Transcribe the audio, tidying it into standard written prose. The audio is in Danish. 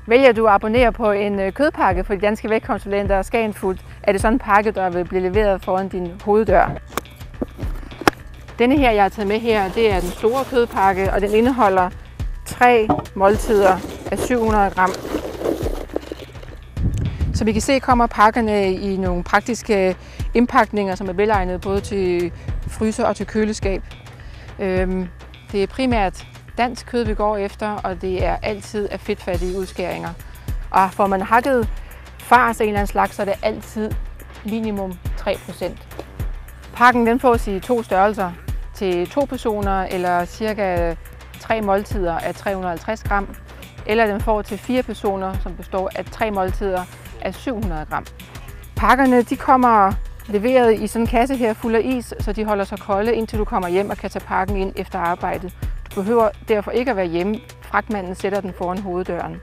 Vælger du at abonnere på en kødpakke fra de danske vægtkonsulenter og Skagen Food, er det sådan en pakke, der vil blive leveret foran din hoveddør. Denne her, jeg har taget med her, det er den store kødpakke, og den indeholder 3 måltider af 700 gram. Som I kan se, kommer pakkerne i nogle praktiske indpakninger, som er velegnede både til fryser og til køleskab. Det er primært dansk kød, vi går efter, og det er altid af fedtfattige udskæringer. Og får man hakket fars af en eller anden slags, så er det altid minimum 3%. Pakken den fås i 2 størrelser til 2 personer eller cirka 3 måltider af 350 gram, eller den får til 4 personer, som består af 3 måltider af 700 gram. Pakkerne de kommer leveret i sådan en kasse her fuld af is, så de holder sig kolde, indtil du kommer hjem og kan tage pakken ind efter arbejdet. Du behøver derfor ikke at være hjemme. Fragtmanden sætter den foran hoveddøren.